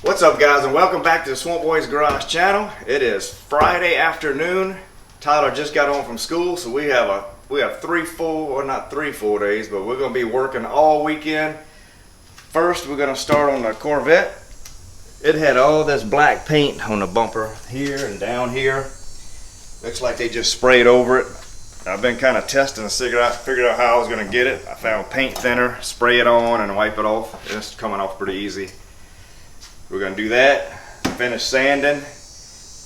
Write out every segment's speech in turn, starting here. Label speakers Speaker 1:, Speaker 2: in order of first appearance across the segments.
Speaker 1: What's up, guys, and welcome back to the Swamp Boys Garage channel. It is Friday afternoon. Tyler just got home from school, so we have 3 full, or not 3 full days, but we're going to be working all weekend. First, we're going to start on the Corvette. It had all this black paint on the bumper here and down here. Looks like they just sprayed over it. I've been kind of testing to figure out how I was going to get it. I found paint thinner, spray it on, and wipe it off. It's coming off pretty easy. We're going to do that, finish sanding.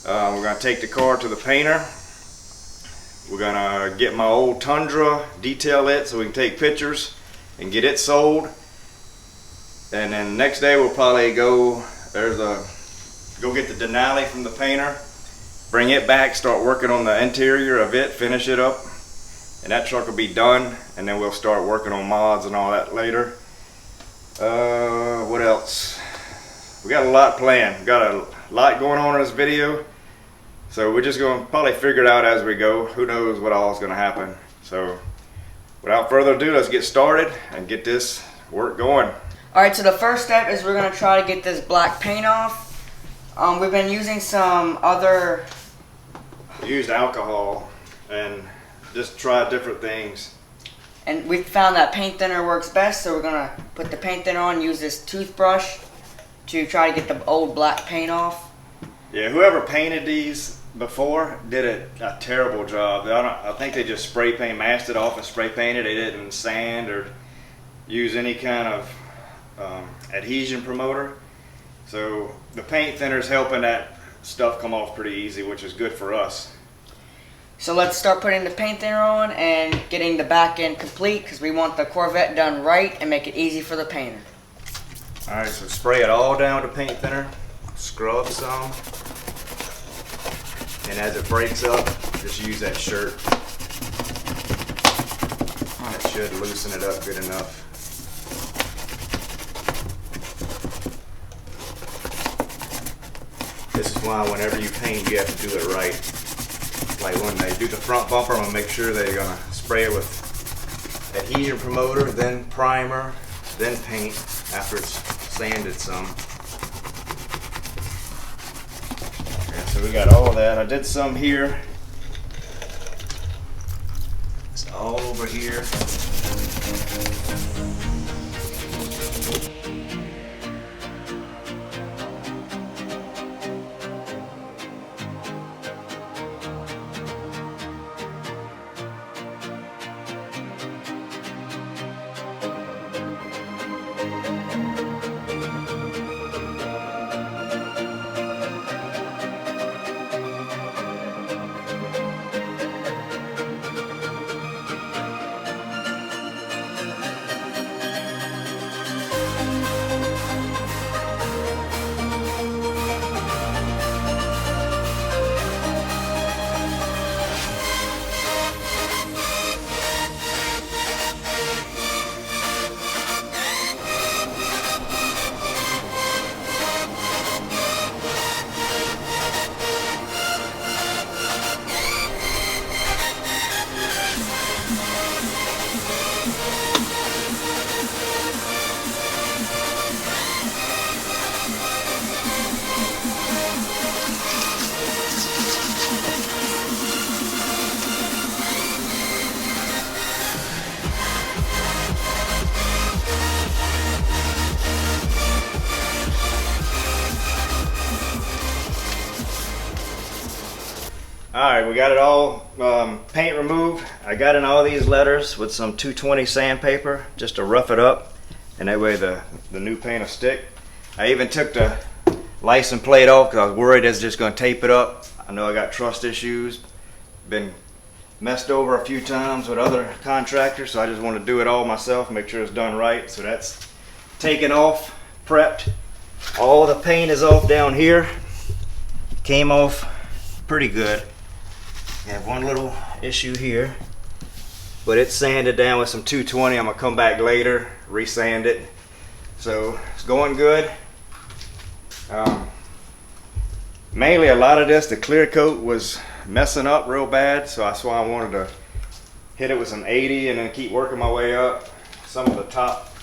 Speaker 1: We're going to take the car to the painter. We're going to get my old Tundra, detail it so we can take pictures and get it sold. And then the next day we'll probably go get the Denali from the painter, bring it back, start working on the interior of it, finish it up. And that truck will be done, and then we'll start working on mods and all that later. What else? We got a lot planned. We got a lot going on in this video, so we're just going to probably figure it out as we go. Who knows what all is going to happen. So without further ado, let's get started and get this work going.
Speaker 2: Alright, so the first step is we're going to try to get this black paint off. We've been using some other...
Speaker 1: We used alcohol and just tried different things.
Speaker 2: And we found that paint thinner works best, so we're going to put the paint thinner on, use this toothbrush to try to get the old black paint off.
Speaker 1: Yeah, whoever painted these before did a terrible job. I think they just spray paint, masked it off and spray painted. They didn't sand or use any kind of adhesion promoter. So the paint thinner is helping that stuff come off pretty easy, which is good for us.
Speaker 2: So let's start putting the paint thinner on and getting the back end complete, because we want the Corvette done right and make it easy for the painter.
Speaker 1: Alright, so spray it all down with paint thinner, scrub some, and as it breaks up, just use that shirt. That should loosen it up good enough. This is why whenever you paint, you have to do it right. Like when they do the front bumper, I'm going to make sure they're going to spray it with adhesion promoter, then primer, then paint after it's sanded some. Okay, so we got all of that. I did some here. It's all over here. Alright, we got it all paint removed. I got in all these letters with some 220 sandpaper just to rough it up, and that way the new paint will stick. I even took the license plate off because I was worried it's just going to tape it up. I know I got trust issues, been messed over a few times with other contractors, so I just want to do it all myself, make sure it's done right. So that's taken off, prepped. All the paint is off down here. Came off pretty good. I have one little issue here, but it's sanded down with some 220. I'm gonna come back later, resand it. So it's going good. Mainly a lot of this, the clear coat was messing up real bad, so that's why I wanted to hit it with some 80 and then keep working my way up. Some of the top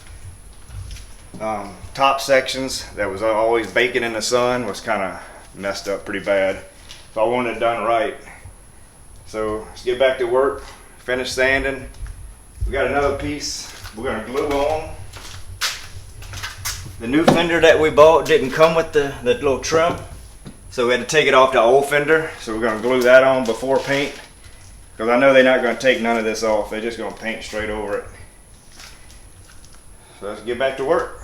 Speaker 1: top sections that was always baking in the sun was kind of messed up pretty bad. So I wanted it done right. So let's get back to work, finish sanding. We got another piece we're gonna glue on. The new fender that we bought didn't come with the little trim, so we had to take it off the old fender. So we're gonna glue that on before paint, because I know they're not gonna take none of this off. They're just gonna paint straight over it. So let's get back to work.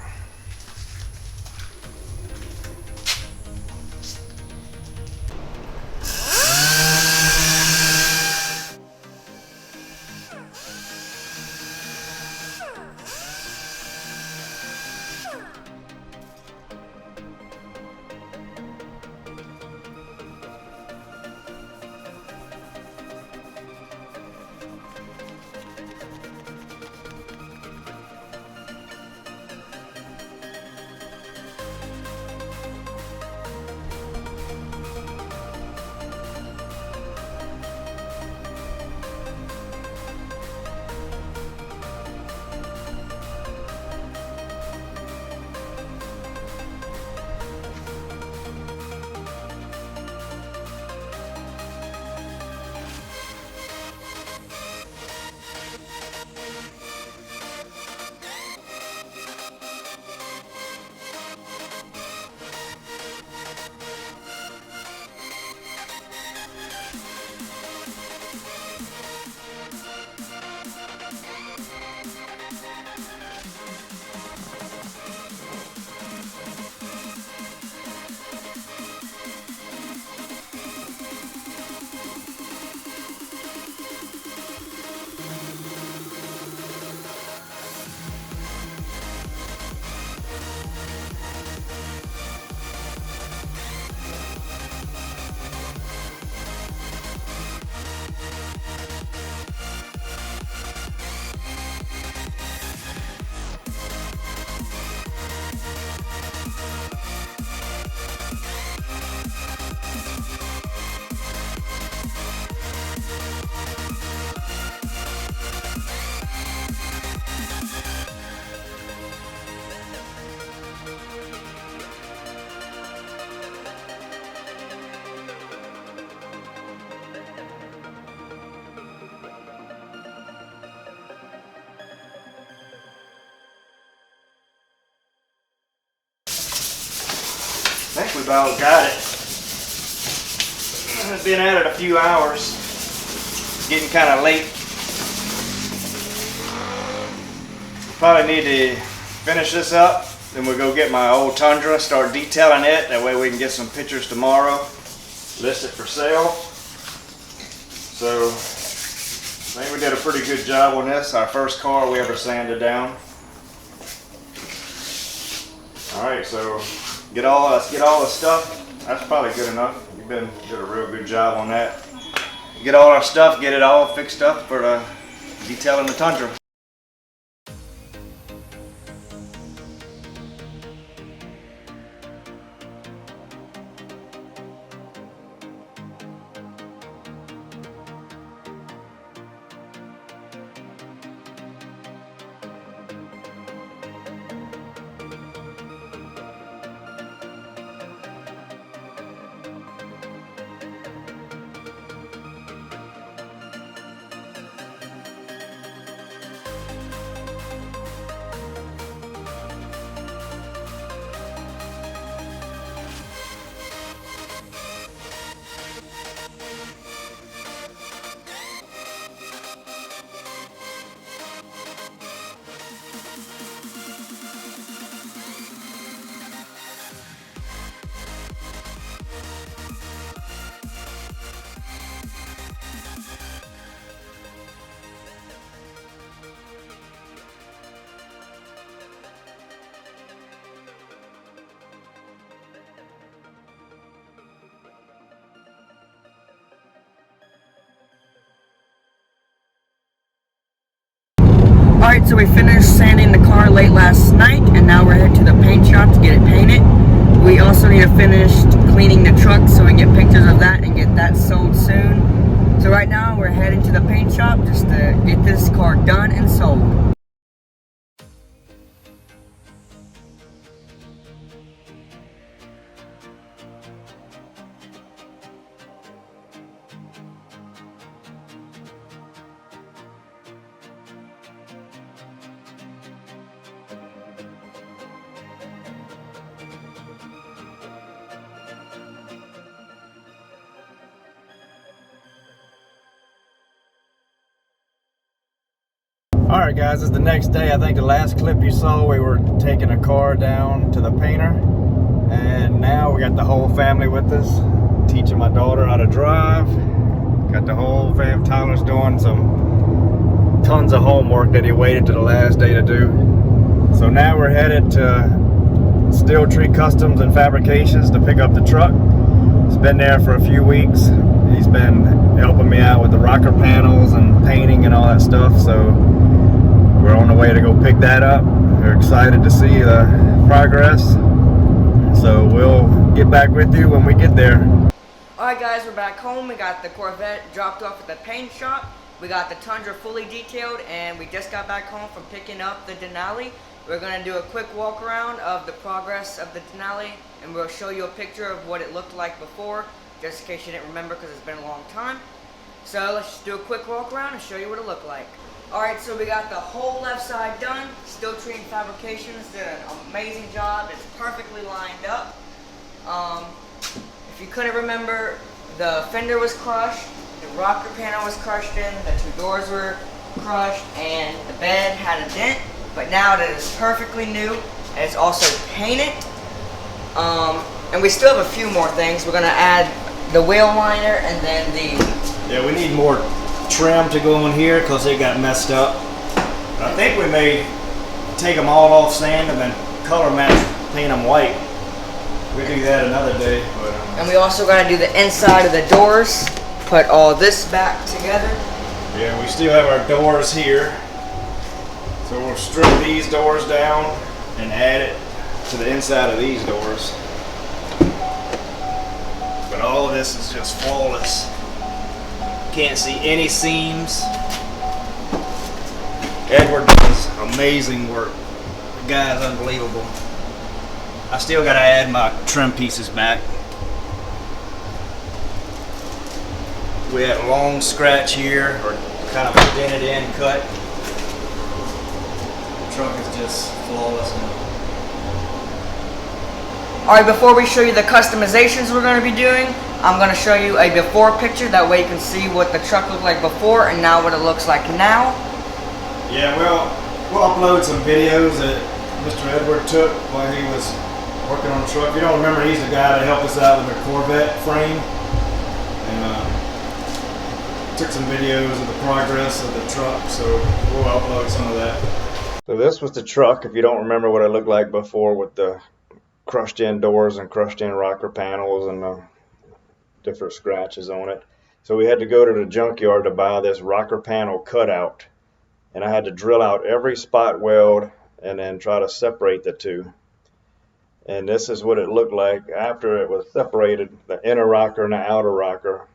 Speaker 1: I think we about got it. I've been at it a few hours. It's getting kind of late. Probably need to finish this up. Then we'll go get my old Tundra, start detailing it. That way we can get some pictures tomorrow. List it for sale. So I think we did a pretty good job on this. Our first car we ever sanded down. Alright, so let's get all the stuff. That's probably good enough. You've did a real good job on that. Get all our stuff, get it all fixed up for detailing the Tundra.
Speaker 2: Alright, so we finished sanding the car late last night, and now we're headed to the paint shop to get it painted. We also need to finish cleaning the truck so we can get pictures of that and get that sold soon. So right now we're heading to the paint shop just to get this car done and sold.
Speaker 1: Alright guys, it's the next day. I think the last clip you saw, we were taking a car down to the painter. And now we got the whole family with us. Teaching my daughter how to drive. Got the whole fam. Tyler's doing some tons of homework that he waited to the last day to do. So now we're headed to Steel Tree Customs and Fabrications to pick up the truck. It's been there for a few weeks. He's been helping me out with the rocker panels and painting and all that stuff. So we're on the way to go pick that up. We're excited to see the progress. So we'll get back with you when we get there.
Speaker 2: Alright guys, we're back home. We got the Corvette dropped off at the paint shop. We got the Tundra fully detailed, and we just got back home from picking up the Denali. We're going to do a quick walk around of the progress of the Denali, and we'll show you a picture of what it looked like before, just in case you didn't remember because it's been a long time. So let's just do a quick walk around and show you what it looked like. Alright, so we got the whole left side done. Steel Tree Fabrications did an amazing job. It's perfectly lined up. If you couldn't remember, the fender was crushed, the rocker panel was crushed in, the two doors were crushed, and the bed had a dent. But now that it's perfectly new, and it's also painted. And we still have a few more things. We're gonna add the wheel liner and then the...
Speaker 3: Yeah, we need more trim to go in here because they got messed up. I think we may take them all off sand and then color match, paint them white. We'll do that another day. But,
Speaker 2: and we also gotta do the inside of the doors, put all this back together.
Speaker 3: yeah, we still have our doors here. So we'll strip these doors down and add it to the inside of these doors. But all of this is just flawless. Can't see any seams. Edward does amazing work. The guy is unbelievable. I still gotta add my trim pieces back. We had a long scratch here, or kind of a dented in cut. The truck is just flawless now.
Speaker 2: Alright, before we show you the customizations we're going to be doing, I'm going to show you a before picture. That way you can see what the truck looked like before and now what it looks like now.
Speaker 3: Yeah, we'll upload some videos that Mr. Edward took while he was working on the truck. If you don't remember, he's the guy that helped us out with the Corvette frame. And took some videos of the progress of the truck, so we'll upload some of that.
Speaker 1: So this was the truck, if you don't remember what it looked like before, with the crushed in doors and crushed in rocker panels and different scratches on it. So we had to go to the junkyard to buy this rocker panel cutout, and I had to drill out every spot weld and then try to separate the two. And this is what it looked like after it was separated, the inner rocker and the outer rocker.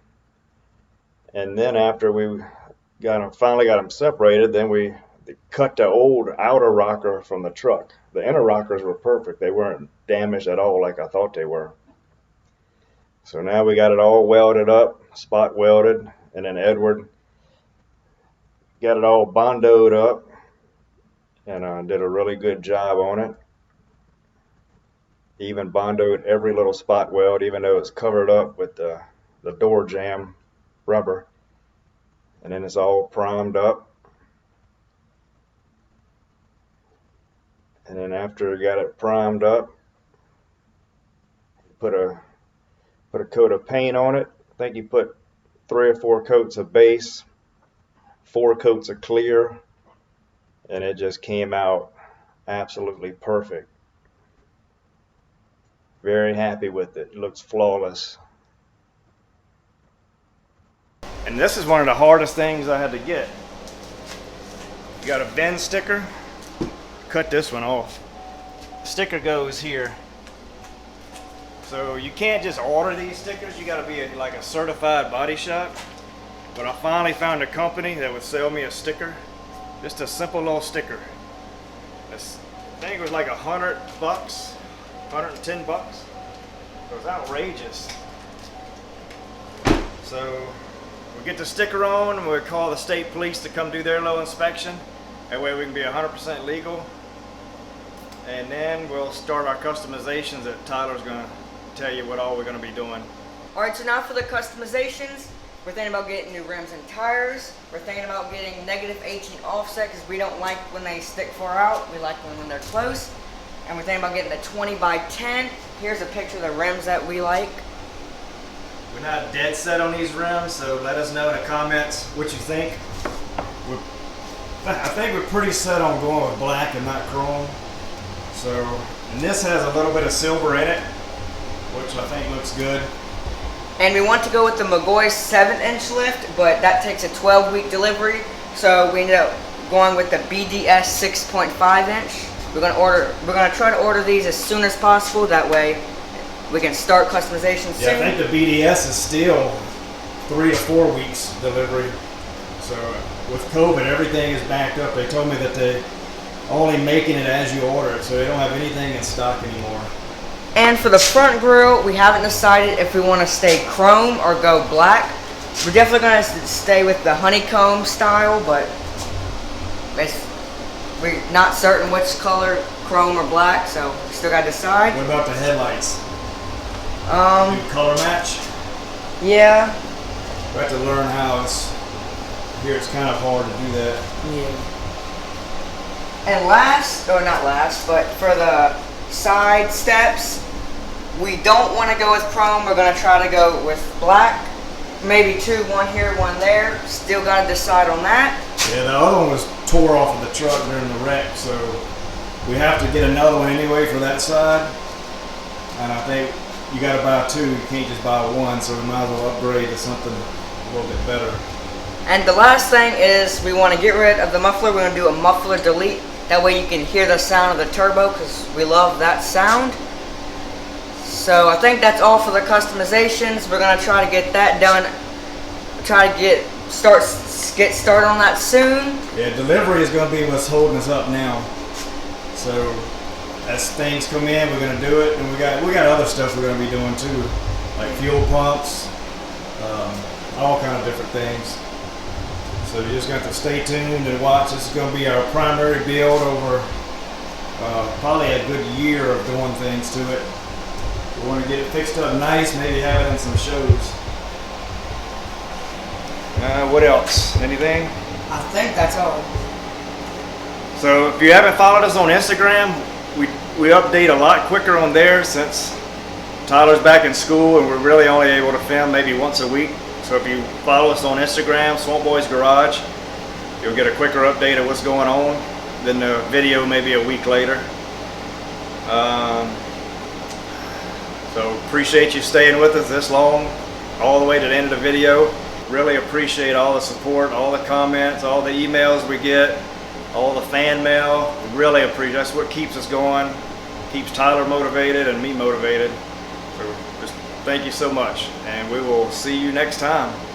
Speaker 1: And then after we finally got them separated, then we cut the old outer rocker from the truck. The inner rockers were perfect. They weren't damaged at all like I thought they were. So now we got it all welded up, spot welded, and then Edward got it all bondoed up and did a really good job on it. He even bondoed every little spot weld, even though it's covered up with the door jamb rubber. And then it's all primed up. And then after we got it primed up, put a coat of paint on it. I think you put 3 or 4 coats of base, 4 coats of clear, and it just came out absolutely perfect. Very happy with it. It looks flawless.
Speaker 3: And this is one of the hardest things I had to get. You got a VIN sticker. Cut this one off. The sticker goes here. So you can't just order these stickers. You got to be like a certified body shop. But I finally found a company that would sell me a sticker. Just a simple little sticker. I think it was like $100, $110 bucks. It was outrageous. So we get the sticker on and we call the state police to come do their little inspection. That way we can be 100% legal. And then we'll start our customizations that Tyler's going to tell you what all we're going to be doing.
Speaker 2: Alright, so now for the customizations. We're thinking about getting new rims and tires. We're thinking about getting negative 18 offset because we don't like when they stick far out. We like them when they're close. And we're thinking about getting a 20 by 10. Here's a picture of the rims that we like.
Speaker 3: We're not dead set on these rims, so let us know in the comments what you think. I think we're pretty set on going with black and not chrome. So, and this has a little bit of silver in it, which I think looks good.
Speaker 2: And we want to go with the McGoy 7-inch lift, but that takes a 12-week delivery. So we ended up going with the BDS 6.5-inch. We're gonna try to order these as soon as possible. That way we can start customization soon.
Speaker 3: Yeah, I think the BDS is still 3 to 4 weeks delivery. So with COVID, everything is backed up. They told me that they only making it as you order it, so they don't have anything in stock anymore.
Speaker 2: And for the front grille, we haven't decided if we want to stay chrome or go black. We're definitely going to stay with the honeycomb style, but we're not certain which color, chrome or black, so we still got to decide.
Speaker 3: What about the headlights? Do color match?
Speaker 2: Yeah.
Speaker 3: We have to learn how here it's kind of hard to do that.
Speaker 2: Yeah. And last, or not last, but for the side steps, we don't want to go with chrome. We're going to try to go with black. Maybe two, one here, one there. Still got to decide on that.
Speaker 3: Yeah, the other one was tore off of the truck during the wreck, so we have to get another one anyway for that side. And I think you got to buy two. You can't just buy one, so we might as well upgrade to something a little bit better.
Speaker 2: And the last thing is we want to get rid of the muffler. We're going to do a muffler delete. That way you can hear the sound of the turbo because we love that sound. So I think that's all for the customizations. We're going to try to get that done. Try to get started on that soon.
Speaker 3: Yeah, delivery is going to be what's holding us up now. So as things come in, we're going to do it. And we got other stuff we're going to be doing too, like fuel pumps, all kind of different things. So you just got to stay tuned and watch. This is going to be our primary build over probably a good year of doing things to it. We want to get it fixed up nice, maybe have it in some shows. What else? Anything?
Speaker 2: I think that's all.
Speaker 3: So if you haven't followed us on Instagram, we update a lot quicker on there since Tyler's back in school and we're really only able to film maybe once a week. So if you follow us on Instagram, Swamp Boys Garage, you'll get a quicker update of what's going on than the video maybe a week later. So appreciate you staying with us this long, all the way to the end of the video. Really appreciate all the support, all the comments, all the emails we get, all the fan mail. We really appreciate. That's what keeps us going, keeps Tyler motivated and me motivated. So just thank you so much, and we will see you next time.